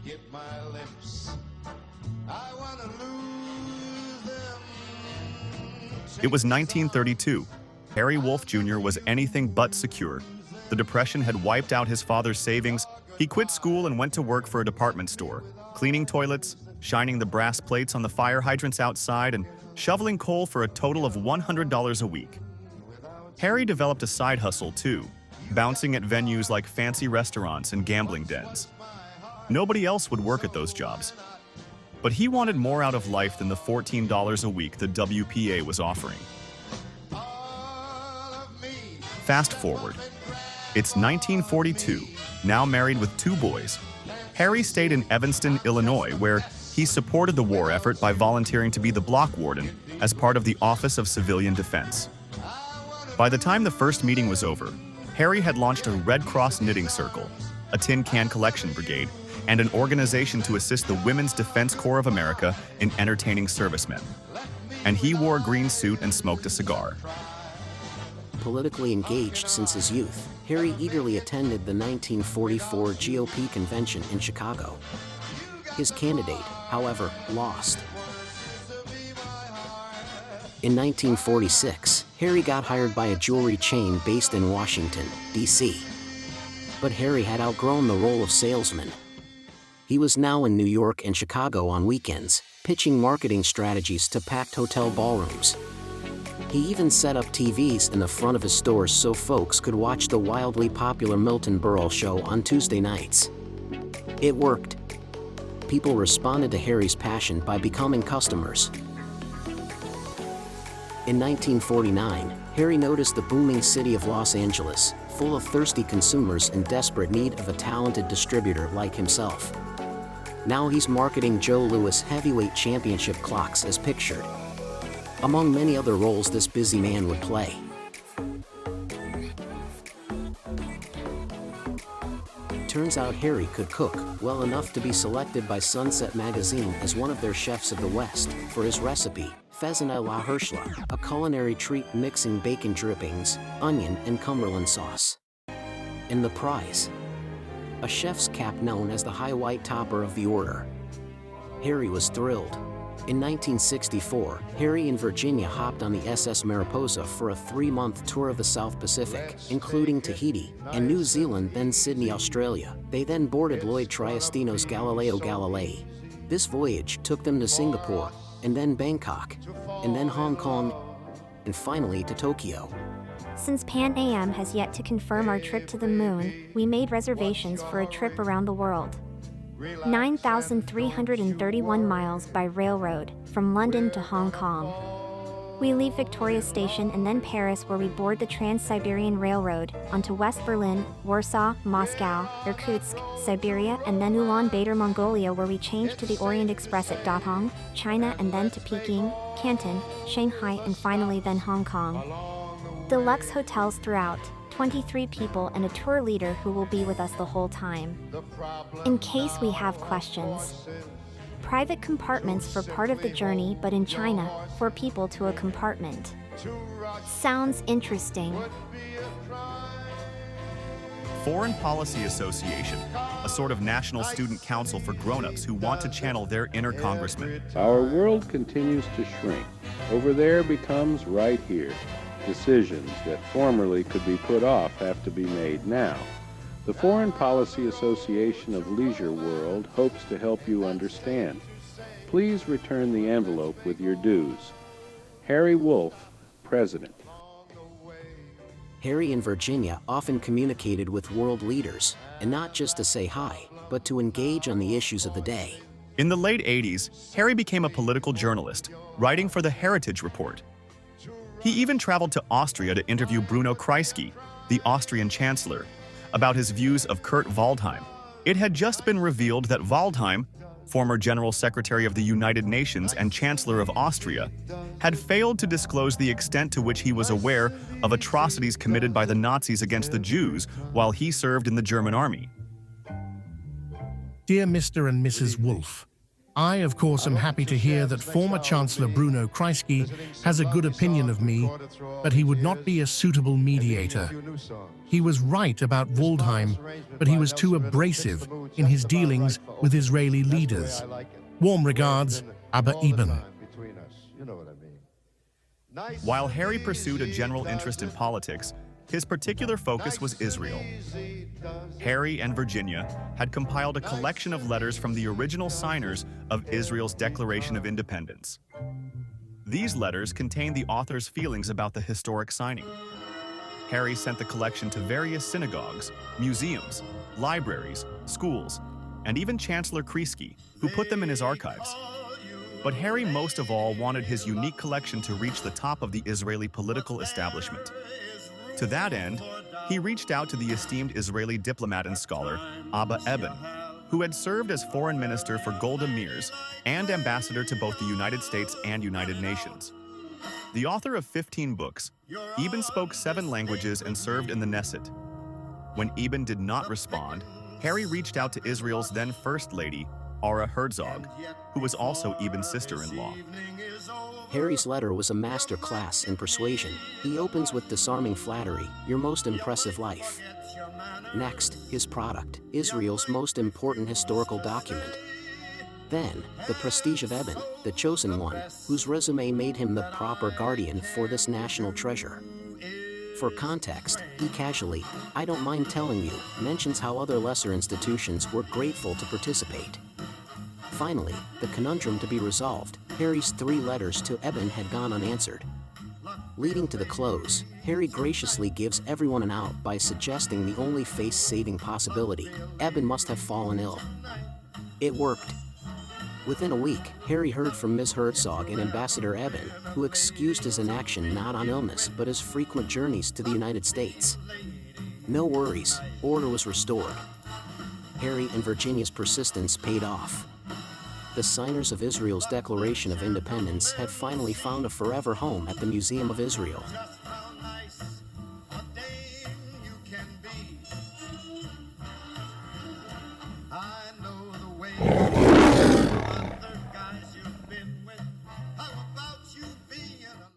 get my lips. I wanna lose them. It was 1932. Harry Wolff Jr. was anything but secure. The Depression had wiped out his father's savings. He quit school and went to work for a department store, cleaning toilets, shining the brass plates on the fire hydrants outside, and shoveling coal for a total of $100 a week. Harry developed a side hustle too, bouncing at venues like fancy restaurants and gambling dens. Nobody else would work at those jobs. But he wanted more out of life than the $14 a week the WPA was offering. Fast forward. It's 1942, now married with 2 boys. Harry stayed in Evanston, Illinois, where he supported the war effort by volunteering to be the block warden as part of the Office of Civilian Defense. By the time the first meeting was over, Harry had launched a Red Cross knitting circle, a tin can collection brigade, and an organization to assist the Women's Defense Corps of America in entertaining servicemen. And he wore a green suit and smoked a cigar. Politically engaged since his youth, Harry eagerly attended the 1944 GOP convention in Chicago. His candidate, however, lost. In 1946, Harry got hired by a jewelry chain based in Washington, D.C. But Harry had outgrown the role of salesman. He was now in New York and Chicago on weekends, pitching marketing strategies to packed hotel ballrooms. He even set up TVs in the front of his stores so folks could watch the wildly popular Milton Berle show on Tuesday nights. It worked. People responded to Harry's passion by becoming customers. In 1949, Harry noticed the booming city of Los Angeles, full of thirsty consumers in desperate need of a talented distributor like himself. Now he's marketing Joe Louis heavyweight championship clocks as pictured, among many other roles this busy man would play. Turns out Harry could cook well enough to be selected by Sunset Magazine as one of their chefs of the West for his recipe, Pheasant à la Hirschla, a culinary treat mixing bacon drippings, onion, and Cumberland sauce. And the prize? A chef's cap known as the High White Topper of the Order. Harry was thrilled. In 1964, Harry and Virginia hopped on the SS Mariposa for a 3-month tour of the South Pacific, including Tahiti and New Zealand, then Sydney, Australia. They then boarded Lloyd Triestino's Galileo Galilei. This voyage took them to Singapore, and then Bangkok, and then Hong Kong, and finally to Tokyo. Since Pan Am has yet to confirm our trip to the moon, we made reservations for a trip around the world. 9,331 miles by railroad, from London to Hong Kong. We leave Victoria Station and then Paris, where we board the Trans-Siberian Railroad, onto West Berlin, Warsaw, Moscow, Irkutsk, Siberia, and then Ulaanbaatar, Mongolia, where we change to the Orient Express at Datong, China, and then to Peking, Canton, Shanghai, and finally then Hong Kong. Deluxe hotels throughout, 23 people and a tour leader who will be with us the whole time, in case we have questions. Private compartments for part of the journey, but in China, 4 people to a compartment. Sounds interesting. Foreign Policy Association, a sort of national student council for grown-ups who want to channel their inner congressman. Our world continues to shrink. Over there becomes right here. Decisions that formerly could be put off have to be made now. The Foreign Policy Association of Leisure World hopes to help you understand. Please return the envelope with your dues. Harry Wolff, President. Harry and Virginia often communicated with world leaders, and not just to say hi, but to engage on the issues of the day. In the late 80s, Harry became a political journalist, writing for the Heritage Report. He even traveled to Austria to interview Bruno Kreisky, the Austrian chancellor, about his views of Kurt Waldheim. It had just been revealed that Waldheim, former General Secretary of the United Nations and Chancellor of Austria, had failed to disclose the extent to which he was aware of atrocities committed by the Nazis against the Jews while he served in the German army. Dear Mr. and Mrs. Wolff, I, of course, am happy to hear that former Chancellor Bruno Kreisky has a good opinion of me, but he would not be a suitable mediator. He was right about Waldheim, but he was too abrasive in his dealings with Israeli leaders. Warm regards, Abba Eben. While Harry pursued a general interest in politics, his particular focus was Israel. Harry and Virginia had compiled a collection of letters from the original signers of Israel's Declaration of Independence. These letters contained the author's feelings about the historic signing. Harry sent the collection to various synagogues, museums, libraries, schools, and even Chancellor Kreisky, who put them in his archives. But Harry most of all wanted his unique collection to reach the top of the Israeli political establishment. To that end, he reached out to the esteemed Israeli diplomat and scholar, Abba Eben, who had served as foreign minister for Golda Meir and ambassador to both the United States and United Nations. The author of 15 books, Eben spoke 7 languages and served in the Knesset. When Eben did not respond, Harry reached out to Israel's then First Lady, Ara Herzog, who was also Eben's sister-in-law. Harry's letter was a master class in persuasion. He opens with disarming flattery, "Your most impressive life." Next, his product, Israel's most important historical document. Then, the prestige of Eben, the chosen one, whose resume made him the proper guardian for this national treasure. For context, he casually, "I don't mind telling you," mentions how other lesser institutions were grateful to participate. Finally, the conundrum to be resolved, Harry's 3 letters to Eben had gone unanswered. Leading to the close, Harry graciously gives everyone an out by suggesting the only face-saving possibility: Eben must have fallen ill. It worked. Within a week, Harry heard from Ms. Herzog and Ambassador Eben, who excused his inaction not on illness but his frequent journeys to the United States. No worries, order was restored. Harry and Virginia's persistence paid off. The signers of Israel's Declaration of Independence had finally found a forever home at the Museum of Israel.